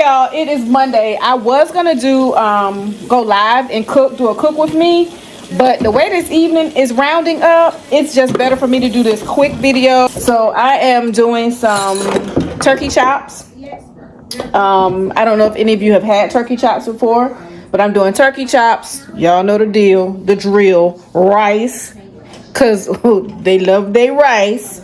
y'all, it is Monday. I was gonna do go live and do a cook with me, but the way this evening is rounding up, it's just better for me to do this quick video. So I am doing some turkey chops. I don't know if any of you have had turkey chops before, but I'm doing turkey chops. Y'all know the deal, the drill. Rice, cause they love their rice.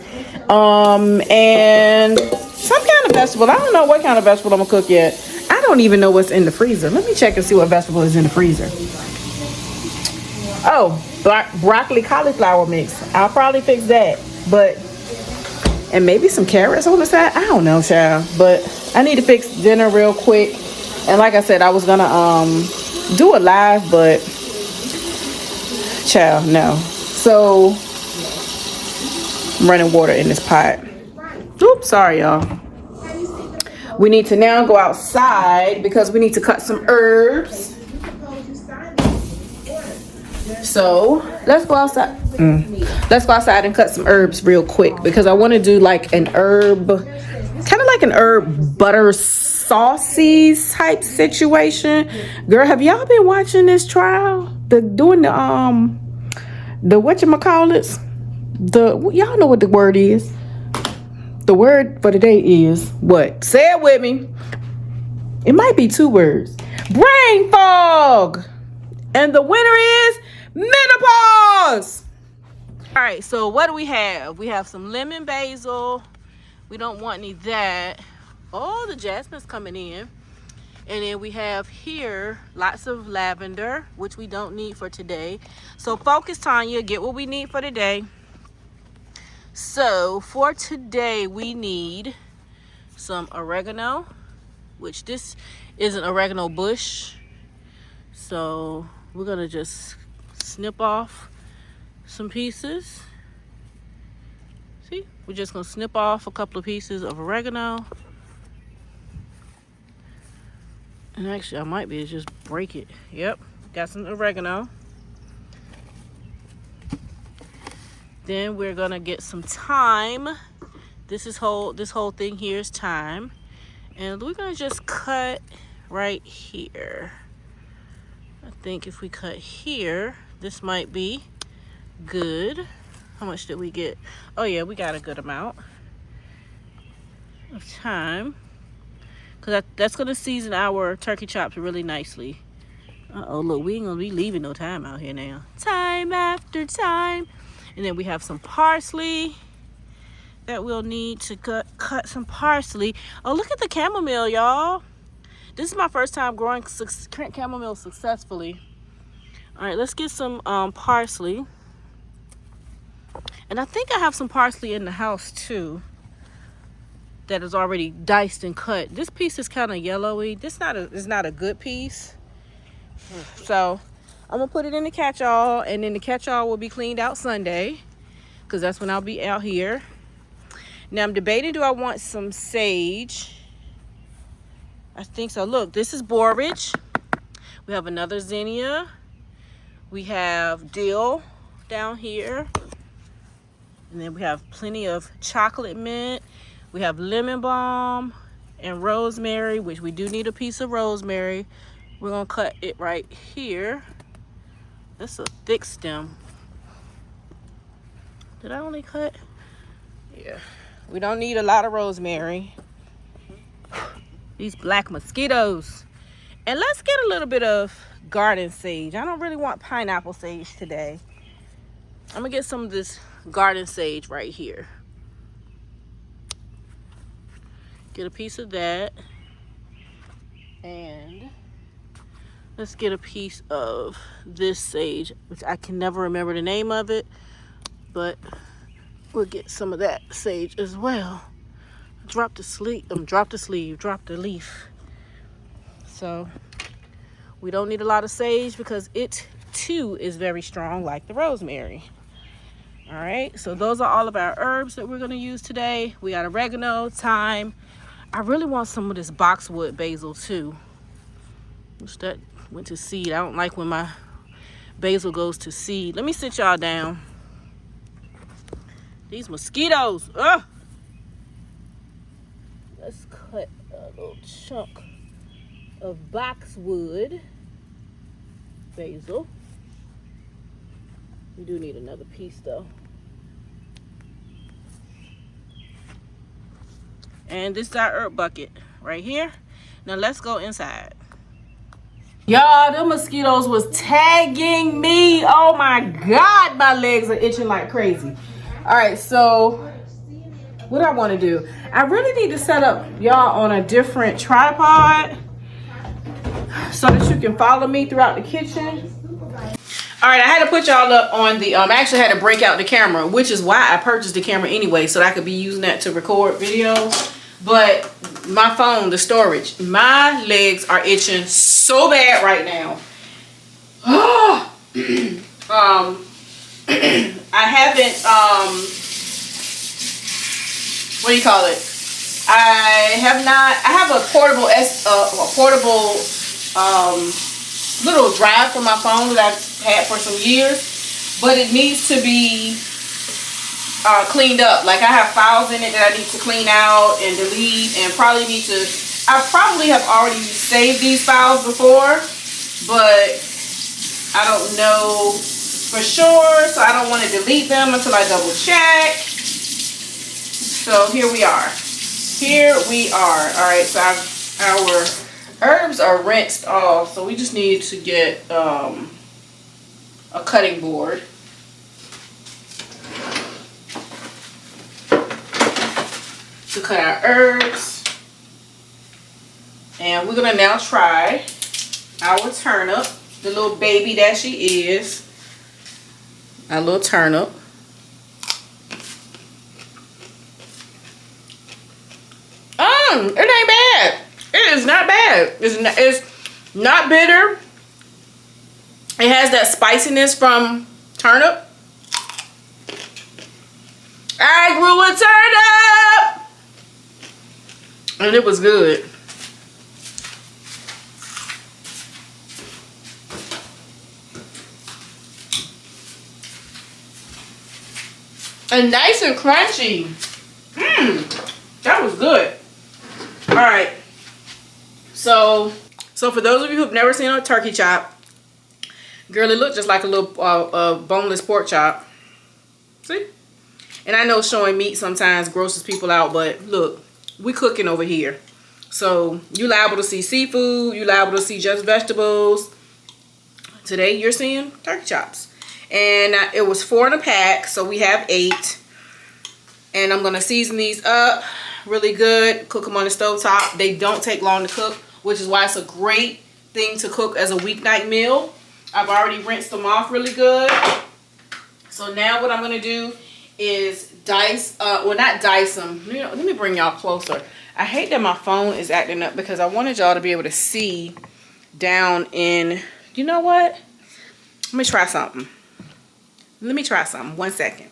And some kind of vegetable. I don't know what kind of vegetable I'm gonna cook yet. I don't even know what's in the freezer. Let me check and see what vegetable is in the freezer. Oh, broccoli cauliflower mix. I'll probably fix that. But, and maybe some carrots on the side. I don't know, child. But I need to fix dinner real quick. And like I said, I was gonna do a live, but child, no. So I'm running water in this pot. Oops, sorry y'all. We need to now go outside because we need to cut some herbs. So let's go outside. Let's go outside and cut some herbs real quick because I want to do like an herb, kind of like an herb butter saucy type situation. Girl, have y'all been watching this trial? Doing the whatchamacallits? Y'all know what the word is. The word for today is what? Say it with me. It might be two words. Brain fog. And the winner is menopause. All right, so what do we have? We have some lemon basil. We don't want any of that. Oh, the jasmine's coming in. And then we have here lots of lavender, which we don't need for today. So focus, Tonya. Get what we need for today. So for today, we need some oregano, which this is an oregano bush. So we're going to just snip off some pieces. See, we're just going to snip off a couple of pieces of oregano. And actually, I might be able to just break it. Yep, got some oregano. Then we're gonna get some thyme. This whole thing here is thyme, and we're gonna just cut right here. I think if we cut here, this might be good. How much did we get? Oh yeah, we got a good amount of thyme, because that's gonna season our turkey chops really nicely. Uh-oh, look, we ain't gonna be leaving no thyme out here now. Time after time. And then we have some parsley that we'll need to cut some parsley. Oh, look at the chamomile, y'all. This is my first time growing chamomile successfully. All right, let's get some parsley. And I think I have some parsley in the house too that is already diced and cut. This piece is kind of yellowy. This is not a good piece. So I'm gonna put it in the catch-all, and then the catch-all will be cleaned out Sunday, because that's when I'll be out here. Now I'm debating, do I want some sage? I think so. Look, this is borage. We have another zinnia. We have dill down here. And then we have plenty of chocolate mint. We have lemon balm and rosemary, which we do need a piece of rosemary. We're gonna cut it right here. That's a thick stem. Did I only cut? Yeah. We don't need a lot of rosemary. These black mosquitoes. And let's get a little bit of garden sage. I don't really want pineapple sage today. I'm gonna get some of this garden sage right here. Get a piece of that. And let's get a piece of this sage, which I can never remember the name of it, but we'll get some of that sage as well. Drop the leaf. So we don't need a lot of sage because it too is very strong, like the rosemary. All right, so those are all of our herbs that we're gonna use today. We got oregano, thyme. I really want some of this boxwood basil too. Which that went to seed. I don't like when my basil goes to seed. Let me sit y'all down. These mosquitoes. Ugh. Let's cut a little chunk of boxwood basil. We do need another piece though. And this is our herb bucket right here. Now let's go inside. Y'all, the mosquitoes was tagging me. Oh my God, my legs are itching like crazy. All right, so what I want to do, I really need to set up y'all on a different tripod so that you can follow me throughout the kitchen. All right, I had to put y'all up on the, I actually had to break out the camera, which is why I purchased the camera anyway, so that I could be using that to record videos. But my phone, the storage, my legs are itching so bad right now. I haven't, what do you call it? I have a portable little drive for my phone that I've had for some years, but it needs to be cleaned up. Like, I have files in it that I need to clean out and delete, and I probably have already saved these files before, but I don't know for sure, so I don't want to delete them until I double check. So here we are. All right, so our herbs are rinsed off, so we just need to get a cutting board. To cut our herbs. And we're gonna now try our turnip, the little baby that she is. Our little turnip. It ain't bad. It is not bad. It's not bitter. It has that spiciness from turnip. I grew a turnip! And it was good. And nice and crunchy. That was good. Alright. So for those of you who've never seen a turkey chop, girl, it looked just like a little boneless pork chop. See? And I know showing meat sometimes grosses people out, but look, we cooking over here. So you're liable to see seafood, you're liable to see just vegetables. Today you're seeing turkey chops. And it was 4 in a pack, so we have 8. And I'm gonna season these up really good, cook them on the stove top. They don't take long to cook, which is why it's a great thing to cook as a weeknight meal. I've already rinsed them off really good. So now what I'm gonna do is dice, well, not dice them. You know, let me bring y'all closer. I hate that my phone is acting up because I wanted y'all to be able to see down in, you know what? Let me try something. One second.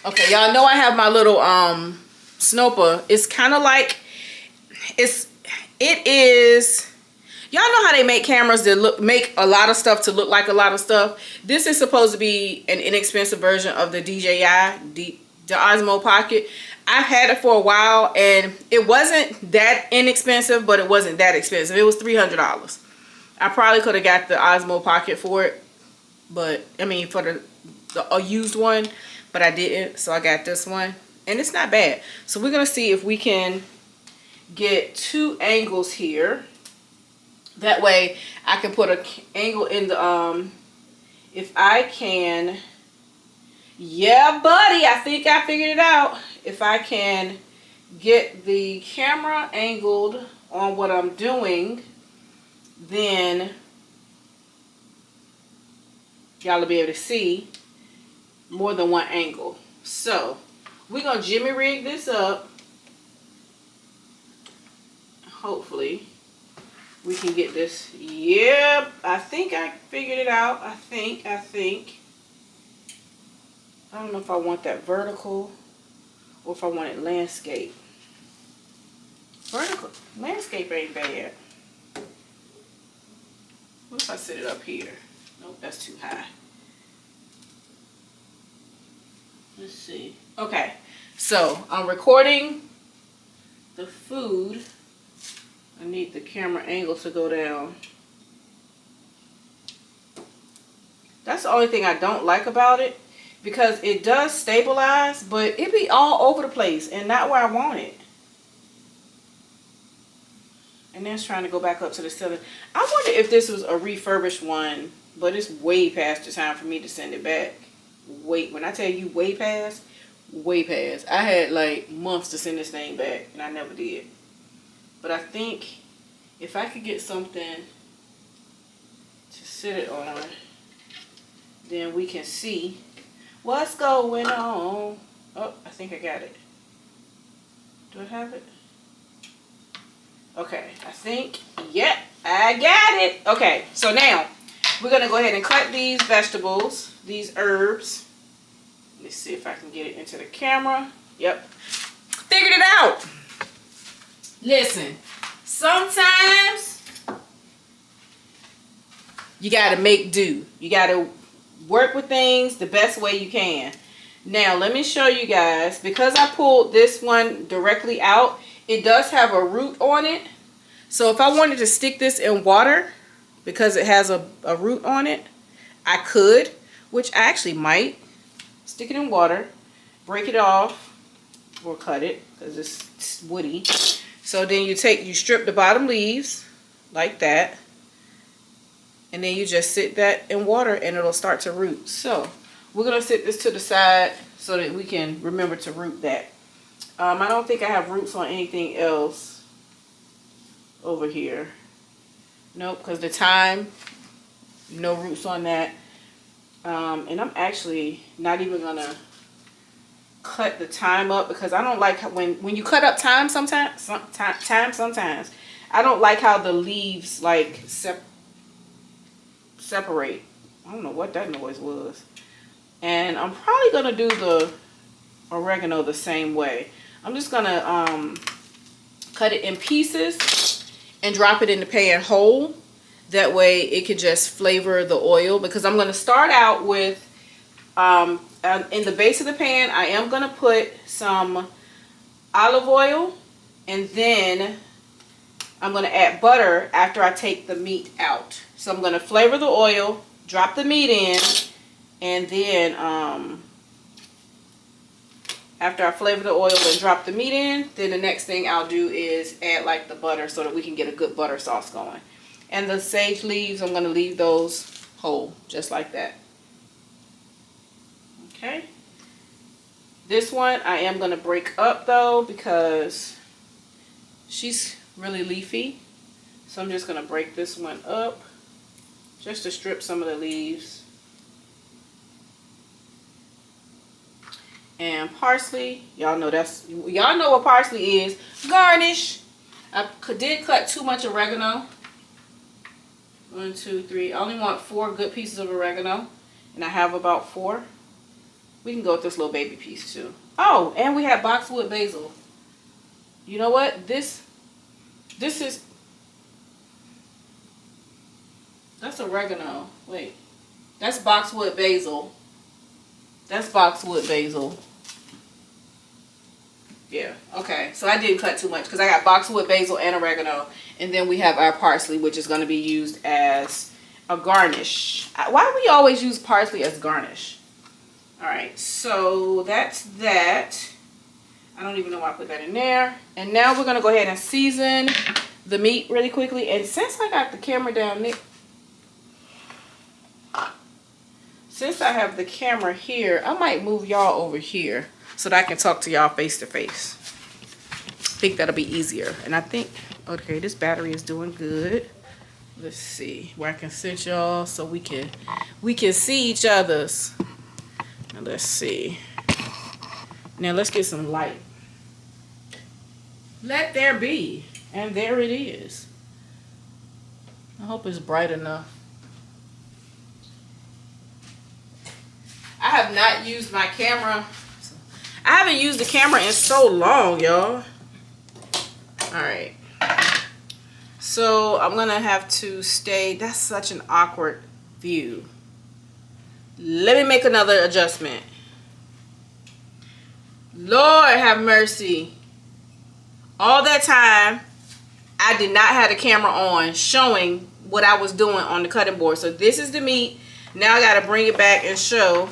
Okay, y'all know I have my little Snopa. It's kind of like, it is, y'all know how they make cameras that make a lot of stuff to look like a lot of stuff. This is supposed to be an inexpensive version of the DJI, the Osmo Pocket. I've had it for a while and it wasn't that inexpensive, but it wasn't that expensive. It was $300. I probably could have got the Osmo Pocket for it, but I mean for a used one, but I didn't, so I got this one and it's not bad. So we're gonna see if we can get 2 angles here. That way I can put an angle in the if I can, yeah buddy, I think I figured it out. If I can get the camera angled on what I'm doing, then y'all will be able to see more than one angle. So we're gonna jimmy rig this up. Hopefully we can get this. Yep, I think I figured it out. I think. I don't know if I want that vertical or if I want it landscape. Vertical, landscape ain't bad. What if I set it up here? Nope, that's too high. Let's see. Okay, so I'm recording the food. I need the camera angle to go down. That's the only thing I don't like about it, because it does stabilize, but it be all over the place and not where I want it. And then it's trying to go back up to the ceiling. I wonder if this was a refurbished one, but it's way past the time for me to send it back. Wait, when I tell you way past, way past. I had like months to send this thing back and I never did. But I think if I could get something to sit it on, then we can see what's going on. Oh, I think I got it. Do I have it? Okay, I think, yep, I got it. Okay, so now we're gonna go ahead and cut these vegetables, these herbs. Let's see if I can get it into the camera. Yep, figured it out. Listen, sometimes you gotta make do. You gotta work with things the best way you can. Now, let me show you guys, because I pulled this one directly out, it does have a root on it. So if I wanted to stick this in water, because it has a root on it, I could, which I actually might. Stick it in water, break it off, or cut it, because it's woody. So then you strip the bottom leaves, like that. And then you just sit that in water and it'll start to root. So we're going to sit this to the side so that we can remember to root that. I don't think I have roots on anything else over here. Nope, because the thyme, no roots on that. And I'm actually not even going to cut the thyme up, because I don't like how when you cut up thyme sometimes, I don't like how the leaves like separate. I don't know what that noise was. And I'm probably going to do the oregano the same way. I'm just going to cut it in pieces and drop it in the pan whole. That way it could just flavor the oil, because I'm going to start out with, in the base of the pan, I am going to put some olive oil, and then I'm going to add butter after I take the meat out. So I'm going to flavor the oil, drop the meat in, and then after I flavor the oil and drop the meat in, then the next thing I'll do is add like the butter so that we can get a good butter sauce going. And the sage leaves, I'm going to leave those whole, just like that. Okay. This one I am going to break up though, because she's really leafy. So I'm just going to break this one up just to strip some of the leaves. And parsley, y'all know what parsley is. Garnish. I did cut too much oregano. 1, 2, 3. I only want 4 good pieces of oregano, and I have about 4. We can go with this little baby piece too. Oh, and we have boxwood basil. You know what? That's oregano. Wait. That's boxwood basil. That's boxwood basil. Yeah, okay. So I didn't cut too much because I got boxwood basil and oregano. And then we have our parsley, which is going to be used as a garnish. Why do we always use parsley as garnish? Alright, so that's that. I don't even know why I put that in there. And now we're going to go ahead and season the meat really quickly. And since I got the camera down there, since I have the camera here, I might move y'all over here so that I can talk to y'all face to face. I think that'll be easier. And I think, okay, this battery is doing good. Let's see where I can sit y'all so we can see each other's. Now let's see. Now let's get some light. Let there be. And there it is. I hope it's bright enough. I have not used my camera. I haven't used the camera in so long, y'all. Alright. So I'm going to have to stay. That's such an awkward view. Let me make another adjustment. Lord have mercy. All that time, I I did not have the camera on showing what I was doing on the cutting board. So this is the meat. Now I got to bring it back and show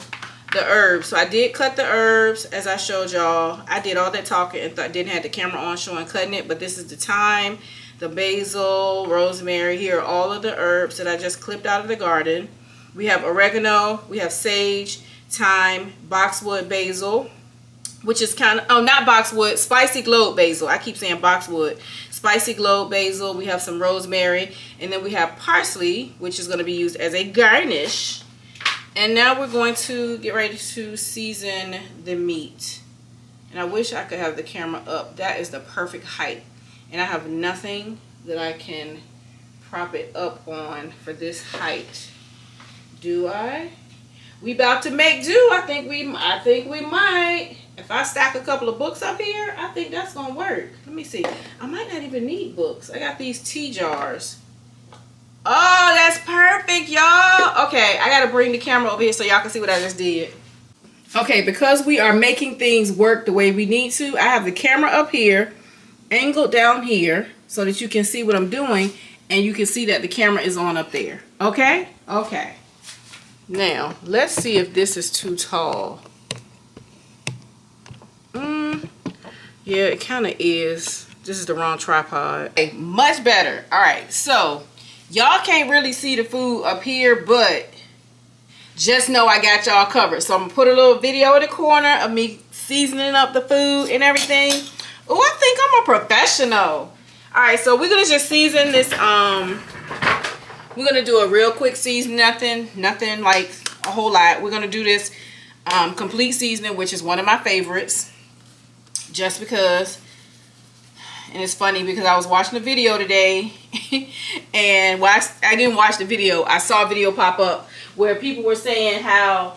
the herbs. So I did cut the herbs as I showed y'all. I did all that talking and didn't have the camera on showing cutting it. But this is the thyme, the basil, rosemary. Here are all of the herbs that I just clipped out of the garden. We have oregano, we have sage, thyme, boxwood basil, which is kind of, oh, not boxwood, spicy globe basil. I keep saying boxwood. Spicy globe basil. We have some rosemary. And then we have parsley, which is going to be used as a garnish. And now we're going to get ready to season the meat. And I wish I could have the camera up. That is the perfect height. And I have nothing that I can prop it up on for this height. Do I? We about to make do. I think we might. If I stack a couple of books up here, I think that's gonna work. Let me see. I might not even need books. I got these tea jars. Oh, that's perfect, y'all. Okay, I gotta bring the camera over here so y'all can see what I just did. Okay, because we are making things work the way we need to, I have the camera up here, angled down here, so that you can see what I'm doing, and you can see that the camera is on up there. Okay? Okay. Now, let's see if this is too tall. Yeah, it kind of is. This is the wrong tripod. Okay, much better. All right, so y'all can't really see the food up here, but just know I got y'all covered. So I'm gonna put a little video in the corner of me seasoning up the food and everything. Oh, I think I'm a professional. All right, so we're gonna just season this. We're gonna do a real quick season, nothing like a whole lot. We're gonna do this complete seasoning, which is one of my favorites, just because. And it's funny because I was watching a video today, and I didn't watch the video. I saw a video pop up where people were saying how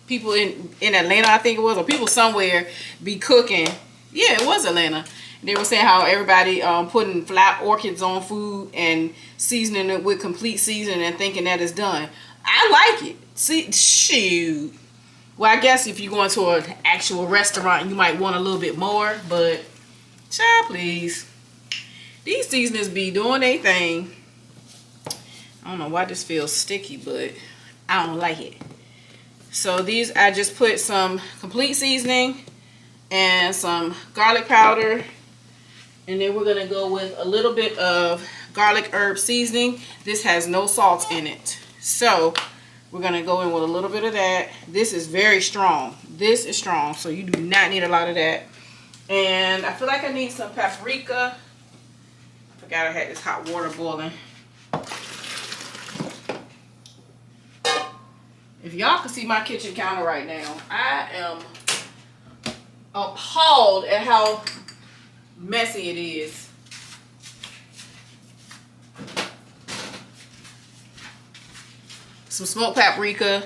people in Atlanta, I think it was, or people somewhere be cooking. Yeah, it was Atlanta. They were saying how everybody putting flat orchids on food and seasoning it with complete seasoning and thinking that it's done. I like it. See, shoot. Well, I guess if you're going to an actual restaurant, you might want a little bit more, but child, please. These seasonings be doing their thing. I don't know why this feels sticky, but I don't like it. So these, I just put some complete seasoning and some garlic powder. And then we're going to go with a little bit of garlic herb seasoning. This has no salt in it. So we're going to go in with a little bit of that. This is very strong. This is strong, so you do not need a lot of that. And I feel like I need some paprika. I forgot I had this hot water boiling. If y'all can see my kitchen counter right now, I am appalled at how messy it is. Some smoked paprika.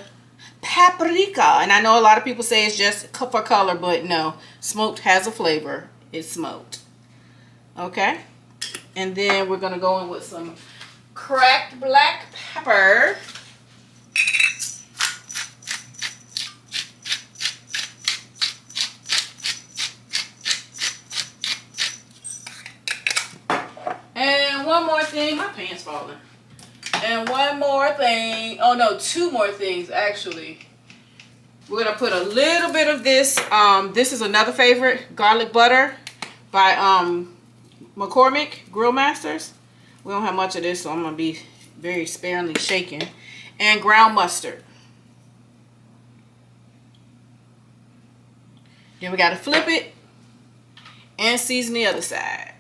And I know a lot of people say it's just for color, but no, smoked has a flavor. It's smoked. Okay, and then we're gonna go in with some cracked black pepper. And one more thing, my pants falling. And one more thing, oh no, two more things actually. We're gonna put a little bit of this. This is another favorite, garlic butter by McCormick Grill Masters. We don't have much of this, so I'm gonna be very sparingly shaking. And ground mustard. Then we gotta flip it and season the other side.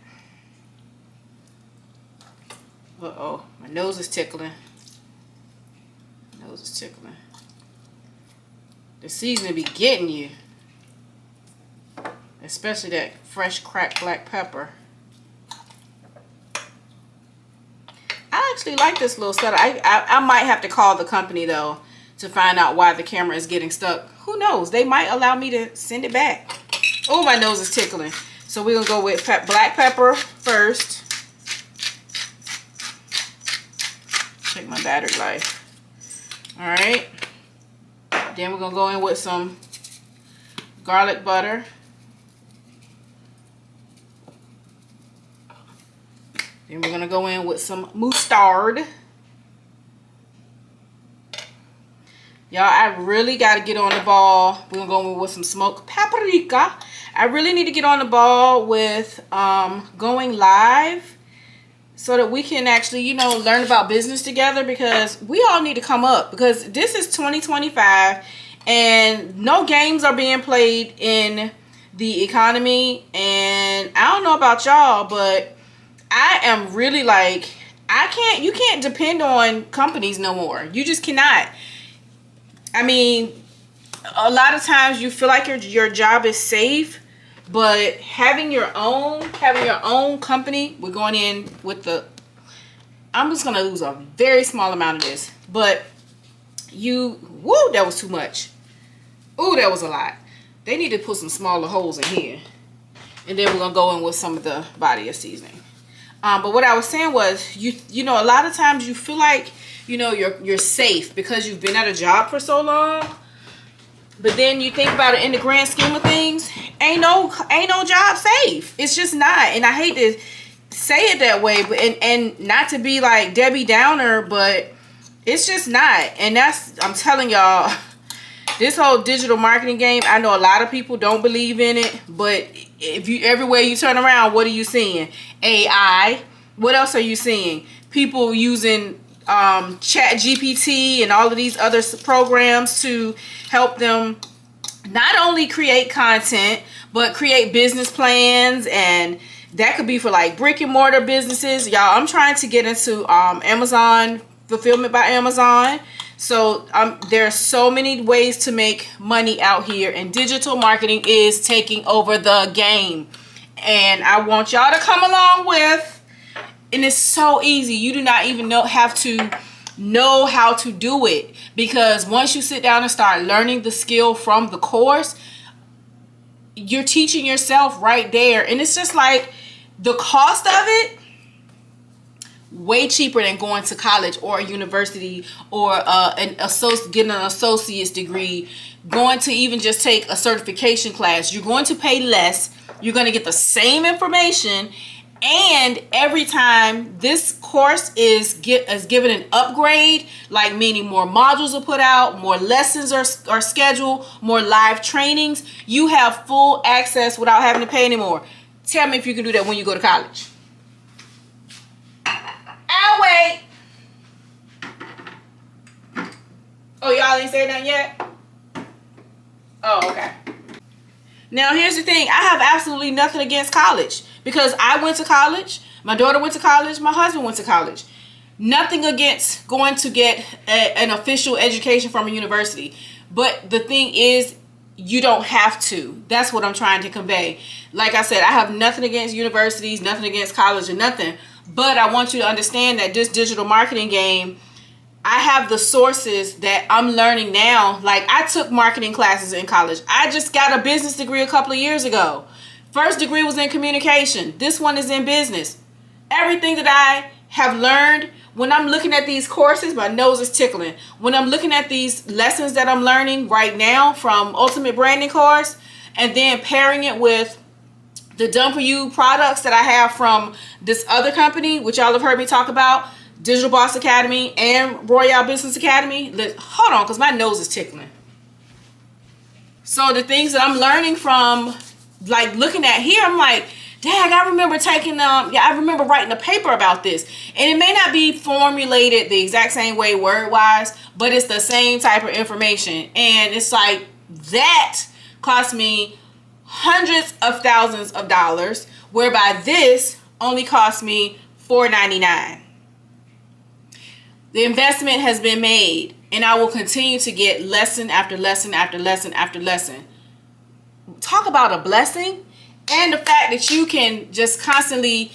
Uh-oh, my nose is tickling. My nose is tickling. The seasoning be getting you. Especially that fresh cracked black pepper. I actually like this little setup. I might have to call the company though to find out why the camera is getting stuck. Who knows? They might allow me to send it back. Oh, my nose is tickling. So we're going to go with black pepper first. Check my battery life. Alright. Then we're going to go in with some garlic butter. Then we're gonna go in with some mustard. Y'all, I really got to get on the ball. We're going to go in with some smoked paprika. I really need to get on the ball with going live so that we can actually, you know, learn about business together, because we all need to come up, because this is 2025 and no games are being played in the economy. And I don't know about y'all, but I am really like, you can't depend on companies no more. You just cannot. I mean, a lot of times you feel like your job is safe, but having your own company, we're going in with I'm just going to lose a very small amount of this, but that was too much. Ooh, that was a lot. They need to put some smaller holes in here. And then we're going to go in with some of the body of seasoning. But what I was saying was, you know, a lot of times you feel like, you know, you're safe because you've been at a job for so long. But then you think about it in the grand scheme of things, ain't no job safe. It's just not. And I hate to say it that way, but and not to be like Debbie Downer, but it's just not. And I'm telling y'all, this whole digital marketing game, I know a lot of people don't believe in it, but everywhere you turn around, what are you seeing? AI. What else are you seeing? People using Chat GPT and all of these other programs to help them not only create content, but create business plans. And that could be for like brick and mortar businesses. Y'all, I'm trying to get into Amazon, fulfillment by Amazon. So there are so many ways to make money out here, and digital marketing is taking over the game. And I want y'all to come along with. And it's so easy. You do not even have to know how to do it, because once you sit down and start learning the skill from the course, you're teaching yourself right there. And it's just like the cost of it, way cheaper than going to college or a university or getting an associate's degree, going to even just take a certification class. You're going to pay less. You're going to get the same information. And every time this course is given an upgrade, like meaning more modules are put out, more lessons are scheduled, more live trainings, you have full access without having to pay anymore. Tell me if you can do that when you go to college. I'll wait. Oh, y'all ain't saying nothing yet? Oh, okay. Now, here's the thing. I have absolutely nothing against college, because I went to college. My daughter went to college. My husband went to college. Nothing against going to get an official education from a university. But the thing is, you don't have to. That's what I'm trying to convey. Like I said, I have nothing against universities, nothing against college or nothing. But I want you to understand that this digital marketing game, I have the sources that I'm learning now. Like, I took marketing classes in college. I just got a business degree a couple of years ago. First degree was in communication. This one is in business. Everything that I have learned, when I'm looking at these courses, my nose is tickling. When I'm looking at these lessons that I'm learning right now from Ultimate Branding course, and then pairing it with the Done For You products that I have from this other company, which y'all have heard me talk about, Digital Boss Academy and Royale Business Academy. Hold on, because my nose is tickling. So the things that I'm learning from, like looking at here, I'm like, dang, I remember I remember writing a paper about this. And it may not be formulated the exact same way word-wise, but it's the same type of information. And it's like, that cost me hundreds of thousands of dollars, whereby this only cost me $4.99. The investment has been made, and I will continue to get lesson after lesson after lesson after lesson. Talk about a blessing. And the fact that you can just constantly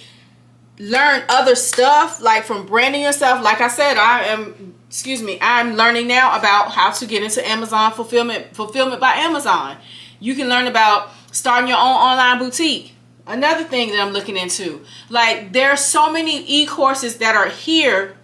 learn other stuff, like from branding yourself. Like I said, I'm learning now about how to get into Amazon fulfillment by Amazon. You can learn about starting your own online boutique. Another thing that I'm looking into. Like, there are so many e-courses that are here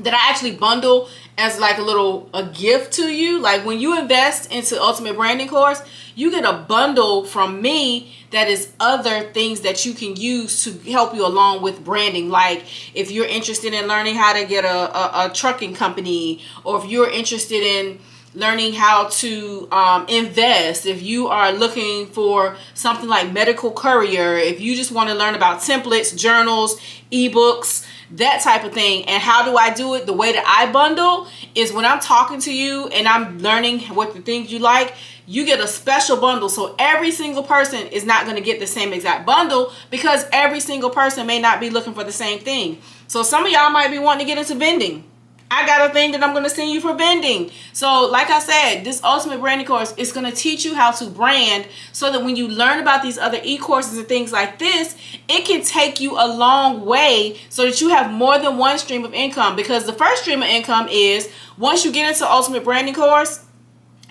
that I actually bundle as like a gift to you. Like when you invest into Ultimate Branding course, you get a bundle from me that is other things that you can use to help you along with branding. Like if you're interested in learning how to get a trucking company, or if you're interested in learning how to invest, if you are looking for something like medical courier, if you just want to learn about templates, journals, ebooks, that type of thing. And how do I do it? The way that I bundle is when I'm talking to you and I'm learning what the things you like, you get a special bundle. So every single person is not going to get the same exact bundle, because every single person may not be looking for the same thing. So some of y'all might be wanting to get into vending. I got a thing that I'm going to send you for vending. So like I said, this Ultimate Branding course is going to teach you how to brand, so that when you learn about these other e-courses and things like this, it can take you a long way so that you have more than one stream of income. Because the first stream of income is, once you get into Ultimate Branding course,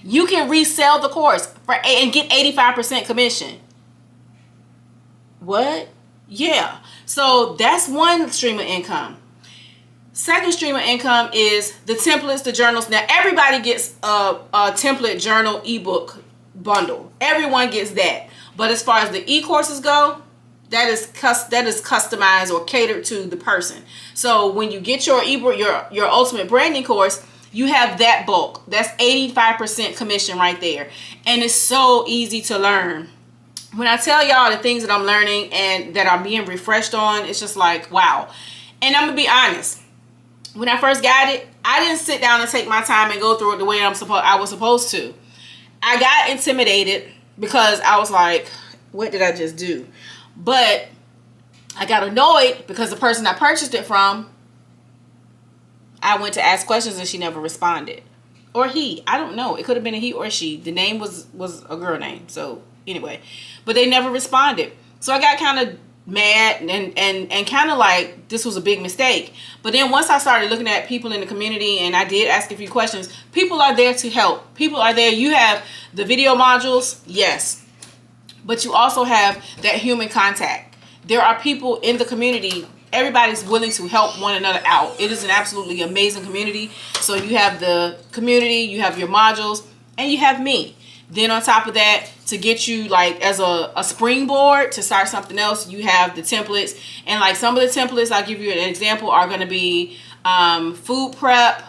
you can resell the course and get 85% commission. What? Yeah. So that's one stream of income. Second stream of income is the templates, the journals. Now everybody gets a template journal ebook bundle. Everyone gets that. But as far as the e-courses go, that is customized or catered to the person. So when you get your ebook, your Ultimate Branding course, you have that bulk. That's 85% commission right there. And it's so easy to learn. When I tell y'all the things that I'm learning and that I'm being refreshed on, it's just like, wow. And I'm gonna be honest. When I first got it, I didn't sit down and take my time and go through it the way I was supposed to. I got intimidated because I was like, what did I just do? But I got annoyed because the person I purchased it from, I went to ask questions and she never responded. Or he, I don't know. It could have been a he or a she. The name was a girl name. So anyway, but they never responded. So I got kind of mad and kind of like this was a big mistake. But then once I started looking at people in the community and I did ask a few questions, people are there to help. People are there. You have the video modules, yes, but you also have that human contact. There are people in the community. Everybody's willing to help one another out. It is an absolutely amazing community. So you have the community, you have your modules, and you have me. Then on top of that, to get you like as a springboard to start something else, you have the templates. And like some of the templates, I'll give you an example, are going to be food prep,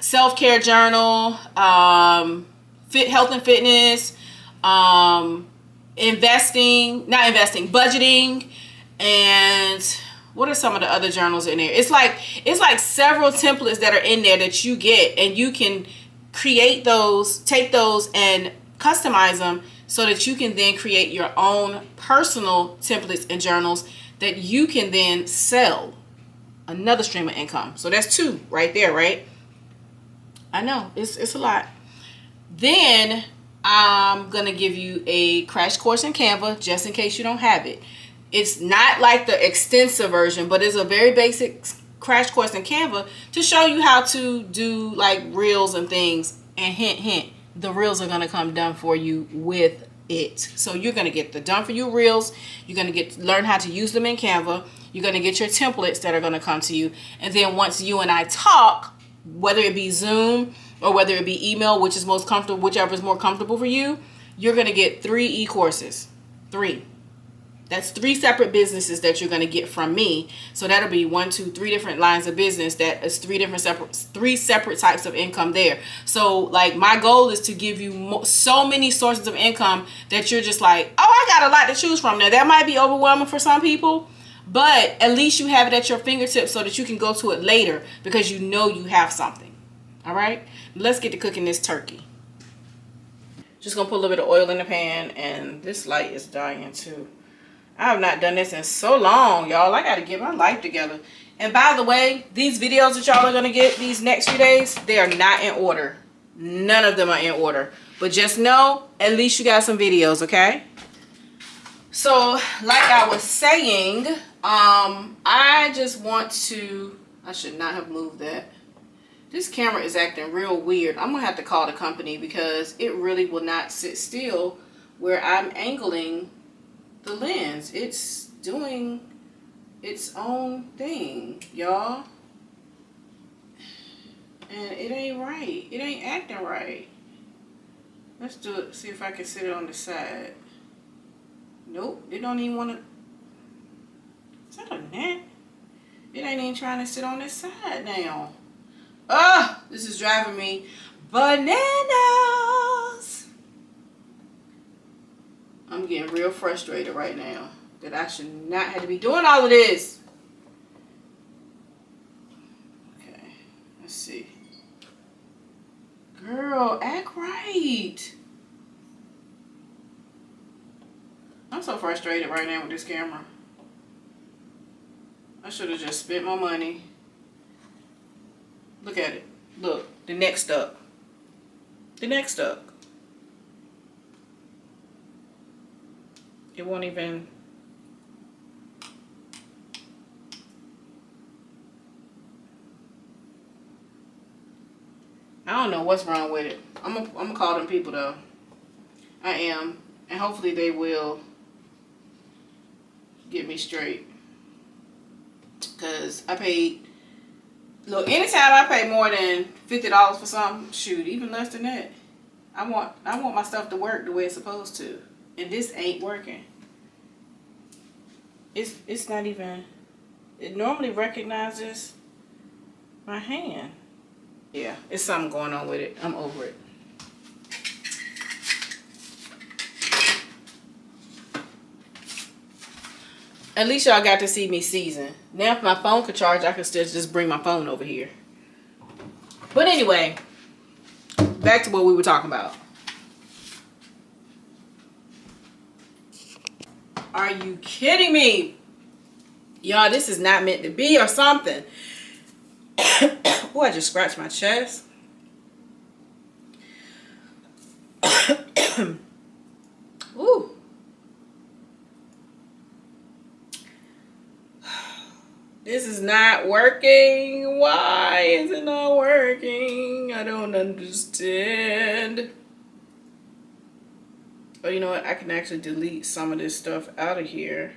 self-care journal, health and fitness, budgeting, and what are some of the other journals in there? It's like several templates that are in there that you get, and you can create those, take those and customize them so that you can then create your own personal templates and journals that you can then sell. Another stream of income. So that's two right there, right? I know it's a lot. Then I'm gonna give you a crash course in Canva just in case you don't have it. It's not like the extensive version, but it's a very basic crash course in Canva to show you how to do like reels and things. And hint, hint, the reels are going to come done for you with it. So you're going to get the done for you reels. You're going to learn how to use them in Canva. You're going to get your templates that are going to come to you. And then once you and I talk, whether it be Zoom or whether it be email, which is most comfortable, whichever is more comfortable for you, you're going to get 3 e-courses. 3. That's 3 separate businesses that you're going to get from me. So that'll be 1, 2, 3 different lines of business. That is 3 separate types of income there. So like my goal is to give you so many sources of income that you're just like, oh, I got a lot to choose from. Now that might be overwhelming for some people, but at least you have it at your fingertips so that you can go to it later because you know you have something. All right, let's get to cooking this turkey. Just gonna put a little bit of oil in the pan, and this light is dying too. I have not done this in so long, y'all. I got to get my life together. And by the way, these videos that y'all are going to get these next few days, they are not in order. None of them are in order. But just know, at least you got some videos, okay? So, like I was saying, I just want to... I should not have moved that. This camera is acting real weird. I'm going to have to call the company because it really will not sit still where I'm angling the lens. It's doing its own thing, y'all. And it ain't right. It ain't acting right. Let's do it. See if I can sit it on the side. Nope. It don't even want to. Is that a net? It ain't even trying to sit on this side now. Ah, this is driving me bananas. I'm getting real frustrated right now that I should not have to be doing all of this. Okay, let's see. Girl, act right. I'm so frustrated right now with this camera. I should have just spent my money. Look at it. Look, the neck stuck. The neck stuck. It won't even. I don't know what's wrong with it. I'm gonna call them people though. I am. And hopefully they will get me straight. Because I paid. Look, anytime I pay more than $50 for something, shoot, even less than that. I want my stuff to work the way it's supposed to. And this ain't working. It's not even. It normally recognizes my hand. Yeah, it's something going on with it. I'm over it. At least y'all got to see me season. Now if my phone could charge, I could still just bring my phone over here. But anyway, back to what we were talking about. Are you kidding me? Y'all, this is not meant to be or something. Oh, I just scratched my chest. Ooh. This is not working. Why is it not working? I don't understand. Oh, you know what? I can actually delete some of this stuff out of here.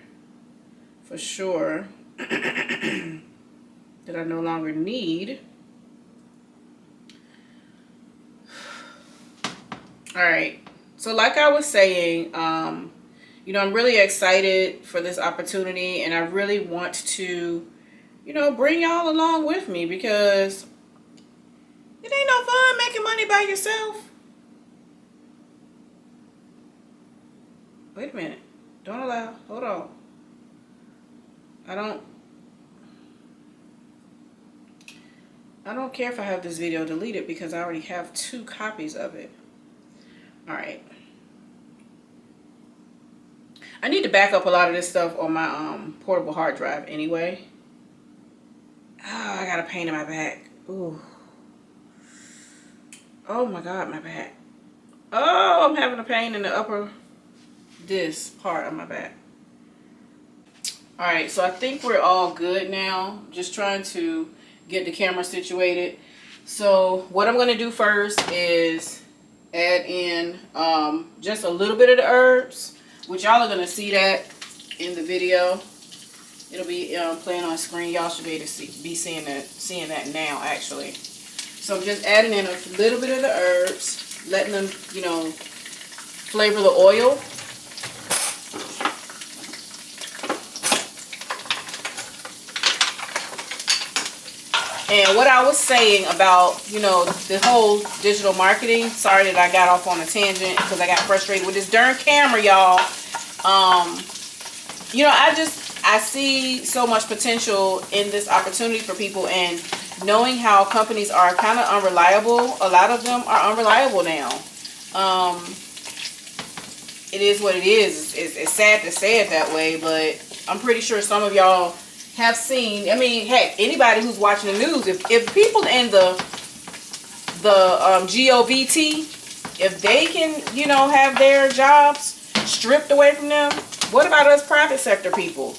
For sure. That I no longer need. Alright. So like I was saying, you know, I'm really excited for this opportunity. And I really want to, you know, bring y'all along with me. Because it ain't no fun making money by yourself. Wait a minute. Don't allow. Hold on. I don't care if I have this video deleted because I already have 2 copies of it. Alright. I need to back up a lot of this stuff on my portable hard drive anyway. Oh, I got a pain in my back. Ooh. Oh my God, my back. Oh, I'm having a pain in the upper, this part of my back. Alright, so I think we're all good now. Just trying to get the camera situated. So what I'm going to do first is add in just a little bit of the herbs, which y'all are going to see that in the video. It'll be playing on screen. Y'all should be able to be seeing that now actually. So I'm just adding in a little bit of the herbs, letting them, you know, flavor the oil. And what I was saying about, you know, the whole digital marketing, sorry that I got off on a tangent because I got frustrated with this darn camera, y'all. You know, I see so much potential in this opportunity for people, and knowing how companies are kind of unreliable, a lot of them are unreliable now. It is what it is. It's sad to say it that way, but I'm pretty sure some of y'all have seen, I mean, heck, anybody who's watching the news, if people in the GOVT, if they can, you know, have their jobs stripped away from them, what about us private sector people?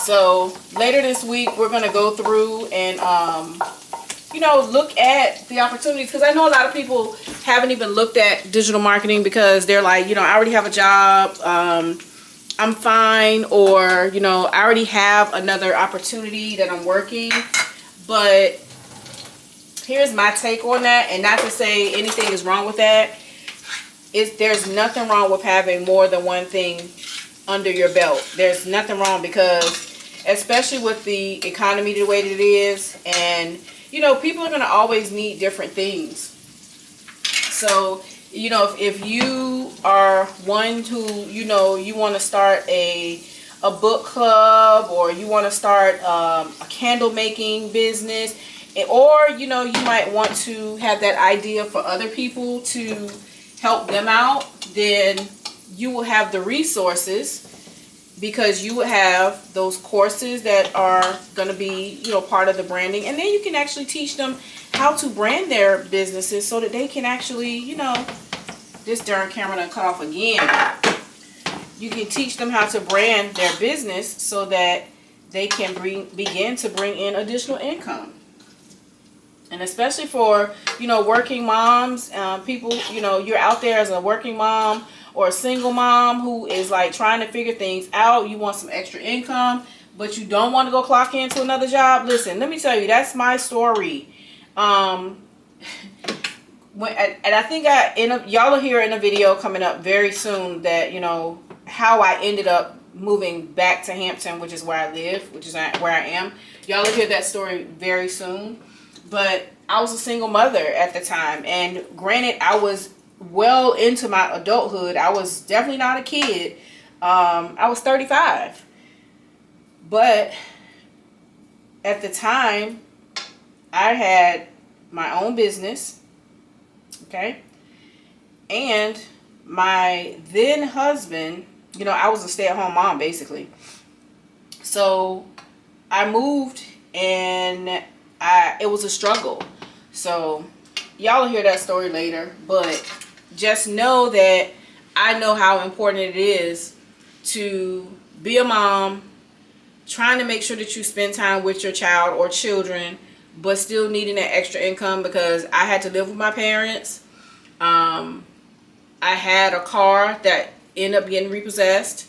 So later this week, we're going to go through and, you know, look at the opportunities, because I know a lot of people haven't even looked at digital marketing because they're like, you know, I already have a job, I'm fine, or, you know, I already have another opportunity that I'm working. But here's my take on that, and not to say anything is wrong with that. There's nothing wrong with having more than one thing under your belt. There's nothing wrong, because especially with the economy the way that it is, and you know, people are going to always need different things. So, you know, if you are one who, you know, you want to start a book club, or you want to start a candle making business, or, you know, you might want to have that idea for other people to help them out, then you will have the resources, because you will have those courses that are going to be, you know, part of the branding. And then you can actually teach them how to brand their businesses so that they can actually, you know, this darn camera done cut off again. You can teach them how to brand their business so that they can begin to bring in additional income. And especially for, you know, working moms, people, you know, you're out there as a working mom or a single mom who is like trying to figure things out. You want some extra income, but you don't want to go clock into another job. Listen, let me tell you, that's my story. And I think y'all will hear in a video coming up very soon that, you know, how I ended up moving back to Hampton, which is where I live, which is where I am. Y'all will hear that story very soon. But I was a single mother at the time, and granted, I was well into my adulthood. I was definitely not a kid. I was 35. But at the time, I had my own business, okay? And my then husband, you know, I was a stay-at-home mom, basically. So I moved, and it was a struggle. So y'all will hear that story later, but just know that I know how important it is to be a mom, trying to make sure that you spend time with your child or children, but still needing that extra income, because I had to live with my parents. I had a car that ended up getting repossessed,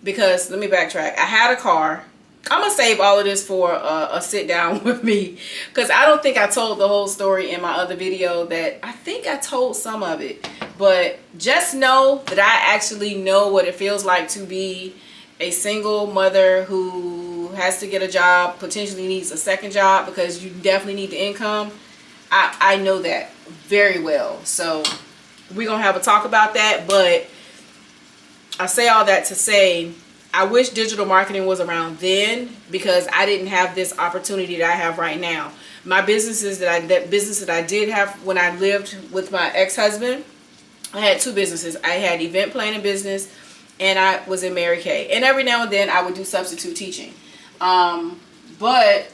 because, let me backtrack. I had a car. I'm going to save all of this for a sit down with me, because I don't think I told the whole story in my other video. That I think I told some of it, but just know that I actually know what it feels like to be a single mother who has to get a job, potentially needs a second job, because you definitely need the income. I know that very well. So we're going to have a talk about that, but I say all that to say, I wish digital marketing was around then, because I didn't have this opportunity that I have right now. My businesses that business that I did have when I lived with my ex-husband, I had two businesses. I had event planning business, and I was in Mary Kay. And every now and then I would do substitute teaching. But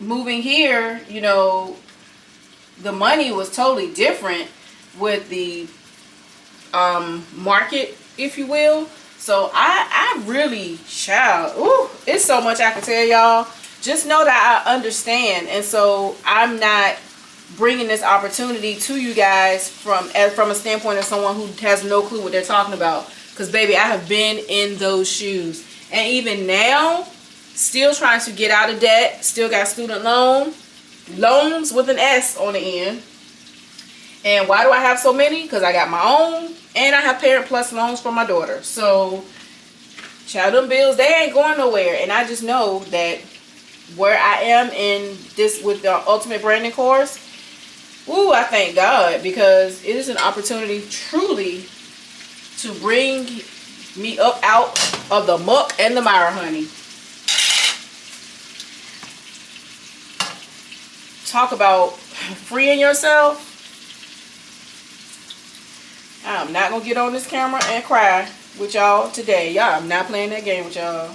moving here, you know, the money was totally different with the market, if you will. So I really, it's so much I can tell y'all. Just know that I understand, and so I'm not bringing this opportunity to you guys from a standpoint of someone who has no clue what they're talking about. Because baby, I have been in those shoes, and even now, still trying to get out of debt. Still got student loans with an S on the end. And why do I have so many? Because I got my own, and I have Parent Plus loans for my daughter. So, child, them bills, they ain't going nowhere. And I just know that where I am in this with the Ultimate Branding course, I thank God, because it is an opportunity truly to bring me up out of the muck and the mire, honey. Talk about freeing yourself. I'm not gonna get on this camera and cry with y'all today. Y'all, I'm not playing that game with y'all.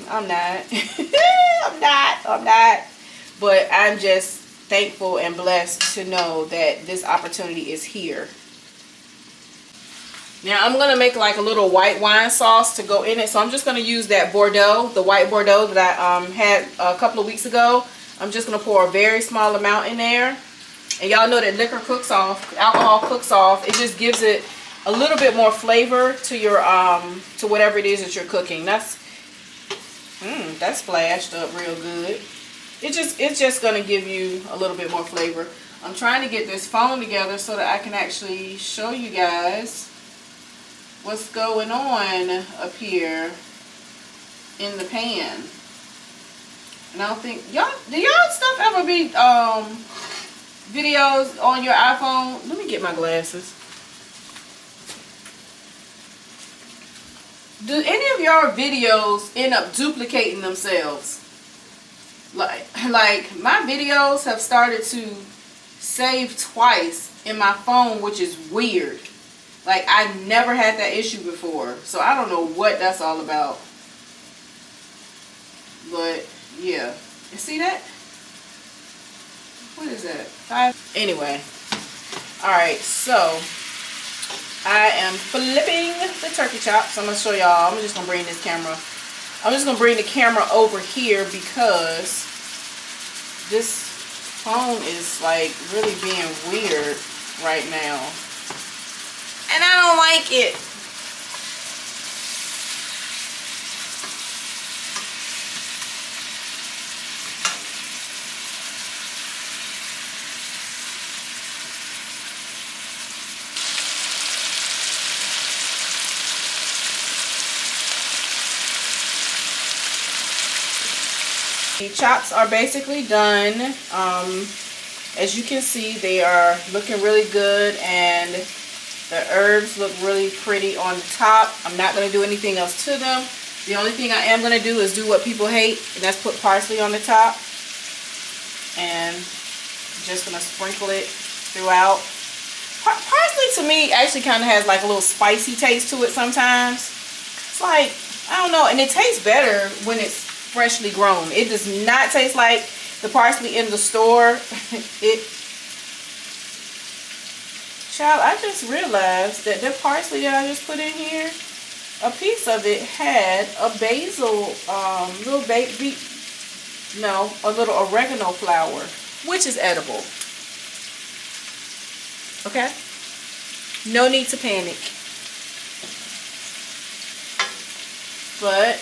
I'm not. I'm not. But I'm just thankful and blessed to know that this opportunity is here. Now I'm gonna make like a little white wine sauce to go in it. So I'm just gonna use that Bordeaux, the white Bordeaux that I had a couple of weeks ago. I'm just gonna pour a very small amount in there. And y'all know that liquor cooks off, alcohol cooks off. It just gives it a little bit more flavor to your to whatever it is that you're cooking. That's splashed up real good. It's just gonna give you a little bit more flavor. I'm trying to get this phone together so that I can actually show you guys what's going on up here in the pan. And I don't think do y'all stuff ever be videos on your iPhone? Let me get my glasses. Do any of your videos end up duplicating themselves? Like my videos have started to save twice in my phone, which is weird. Like, I never had that issue before, so I don't know what that's all about. But yeah, you see that? What is that? 5. Anyway, all right. So I am flipping the turkey chops. I'm gonna show y'all. I'm just gonna bring this camera. I'm just gonna bring the camera over here because this phone is like really being weird right now, and I don't like it. The chops are basically done. As you can see, they are looking really good, and the herbs look really pretty on the top. I'm not going to do anything else to them. The only thing I am going to do is do what people hate, and that's put parsley on the top. And I'm just going to sprinkle it throughout. Parsley to me actually kind of has like a little spicy taste to it sometimes. It's like, I don't know, and it tastes better when it's freshly grown. It does not taste like the parsley in the store. Child, I just realized that the parsley that I just put in here, a piece of it had a basil, a little oregano flower, which is edible. Okay? No need to panic. But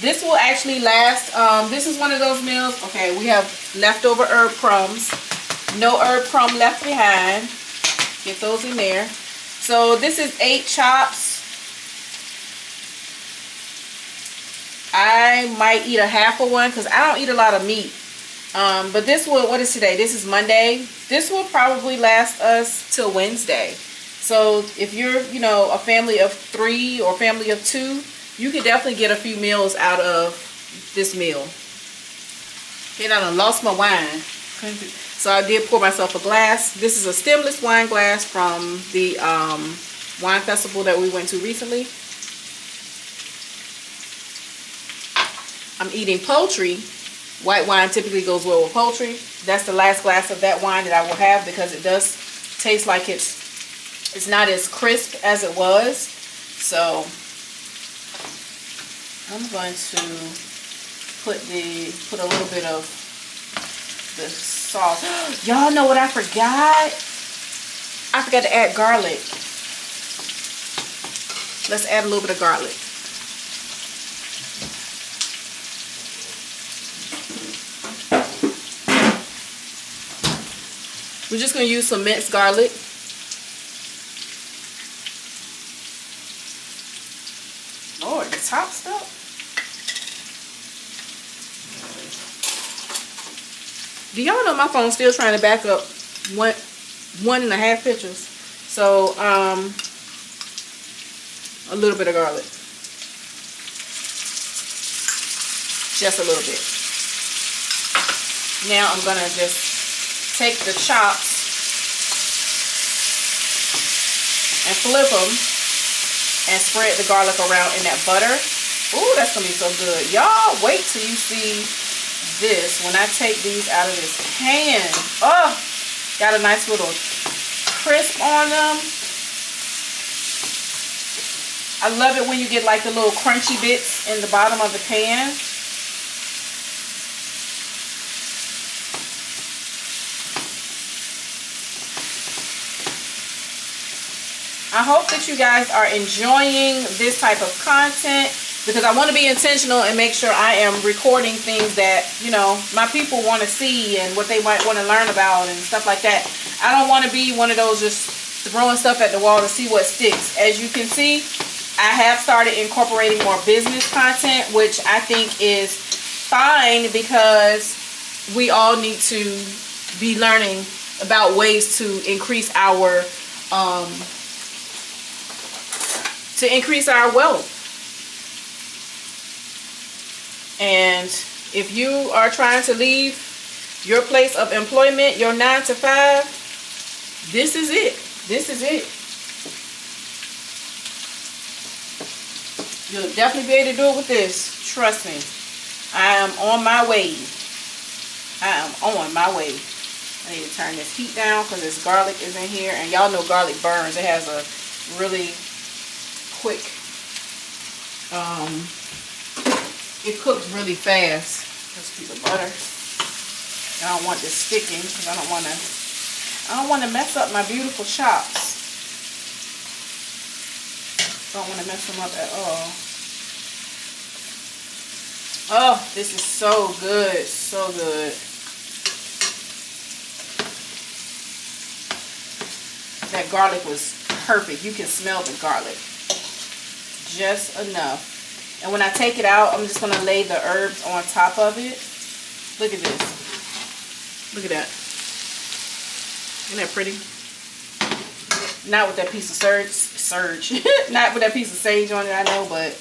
this will actually last. This is one of those meals. Okay, we have leftover herb crumbs. No herb crumb left behind. Get those in there. So this is 8 chops. I might eat a half of one because I don't eat a lot of meat. But this will, what is today? This is Monday. This will probably last us till Wednesday. So if you're, you know, a family of 3 or family of 2, you can definitely get a few meals out of this meal. Okay, I done lost my wine. So I did pour myself a glass. This is a stemless wine glass from the wine festival that we went to recently. I'm eating poultry. White wine typically goes well with poultry. That's the last glass of that wine that I will have because it does taste like it's not as crisp as it was. So I'm going to put a little bit of the sauce. Y'all know what I forgot? I forgot to add garlic. Let's add a little bit of garlic. We're just going to use some minced garlic. Lord, the top stuff. Do y'all know my phone's still trying to back up 1.5 pictures? So, a little bit of garlic. Just a little bit. Now I'm going to just take the chops and flip them and spread the garlic around in that butter. Ooh, that's going to be so good. Y'all wait till you see this when I take these out of this pan. Oh, got a nice little crisp on them. I love it when you get like the little crunchy bits in the bottom of the pan. I hope that you guys are enjoying this type of content. because I want to be intentional and make sure I am recording things that, you know, my people want to see and what they might want to learn about and stuff like that. I don't want to be one of those just throwing stuff at the wall to see what sticks. As you can see, I have started incorporating more business content, which I think is fine because we all need to be learning about ways to increase our wealth. And if you are trying to leave your place of employment, your 9 to 5, this is it. This is it. You'll definitely be able to do it with this. Trust me. I am on my way. I am on my way. I need to turn this heat down because this garlic is in here. And y'all know garlic burns. It has a really quick, it cooks really fast. Let's keep the butter. I don't want this sticking because I don't want to mess up my beautiful chops. Don't want to mess them up at all. Oh, this is so good. So good. That garlic was perfect. You can smell the garlic. Just enough. And when I take it out, I'm just going to lay the herbs on top of it. Look at this. Look at that. Isn't that pretty? Not with that piece of not with that piece of sage on it, I know, but,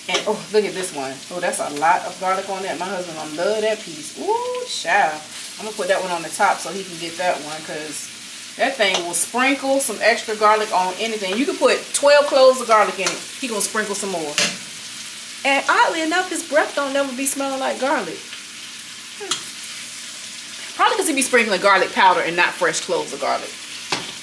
and oh, look at this one. Oh, that's a lot of garlic on that. My husband gonna love that piece. Ooh, child. I'm gonna put that one on the top so he can get that one, because that thing will sprinkle some extra garlic on anything. You can put 12 cloves of garlic in it. He gonna sprinkle some more. And oddly enough, his breath don't never be smelling like garlic. Probably because he be sprinkling garlic powder and not fresh cloves of garlic.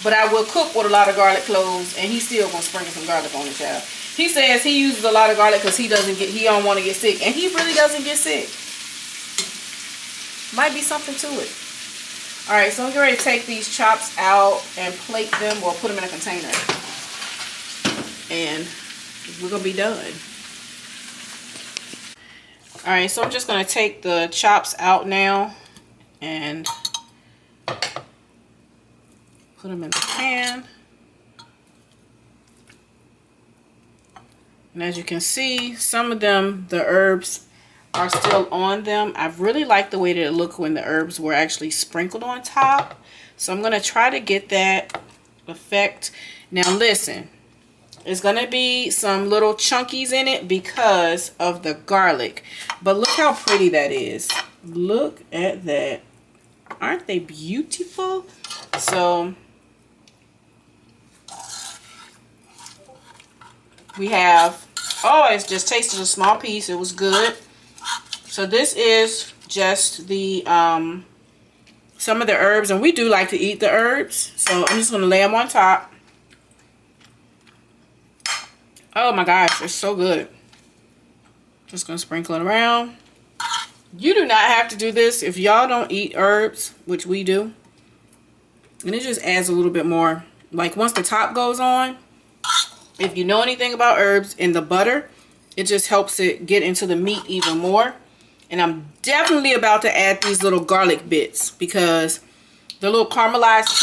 But I will cook with a lot of garlic cloves, and he's still gonna sprinkle some garlic on it, child. He says he uses a lot of garlic because he don't want to get sick, and he really doesn't get sick. Might be something to it. All right, so I'm getting ready to take these chops out and plate them, or put them in a container, and we're gonna be done. All right, so I'm just gonna take the chops out now and put them in the pan. And as you can see, some of them, the herbs are still on them. I really like the way that it looked when the herbs were actually sprinkled on top. So I'm going to try to get that effect. Now listen, it's going to be some little chunkies in it because of the garlic. But look how pretty that is. Look at that. Aren't they beautiful? So we have, oh, it's just tasted a small piece. It was good. So this is just the some of the herbs, and we do like to eat the herbs, so I'm just going to lay them on top. Oh my gosh, it's so good. Just going to sprinkle it around. You do not have to do this if y'all don't eat herbs, which we do. And it just adds a little bit more, like once the top goes on, if you know anything about herbs in the butter, it just helps it get into the meat even more. And I'm definitely about to add these little garlic bits because the little caramelized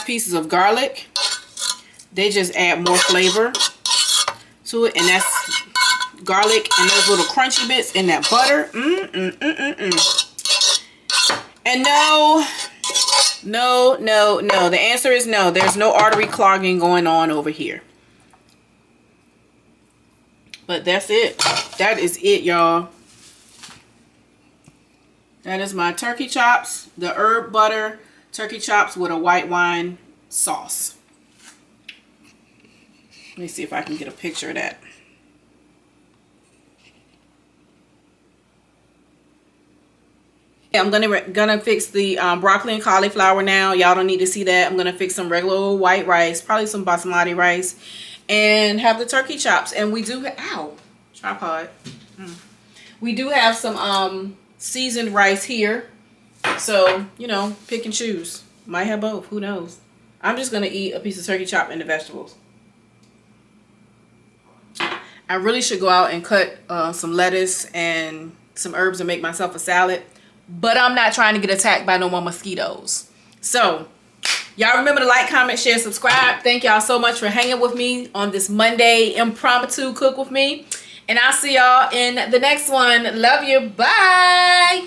pieces of garlic, they just add more flavor to it. And that's garlic and those little crunchy bits in that butter. And no, the answer is no. There's no artery clogging going on over here. But that's it. That is it, y'all. That is my turkey chops, the herb butter turkey chops with a white wine sauce. Let me see if I can get a picture of that. I'm gonna fix the broccoli and cauliflower now. Y'all don't need to see that. I'm gonna fix some regular old white rice, probably some basmati rice, and have the turkey chops. And we do, ow, tripod. We do have some seasoned rice here. So, you know, pick and choose. Might have both, who knows. I'm just gonna eat a piece of turkey chop and the vegetables. I really should go out and cut some lettuce and some herbs and make myself a salad. But I'm not trying to get attacked by no more mosquitoes. So, y'all remember to like, comment, share, subscribe. Thank y'all so much for hanging with me on this Monday impromptu cook with me. And I'll see y'all in the next one. Love you. Bye.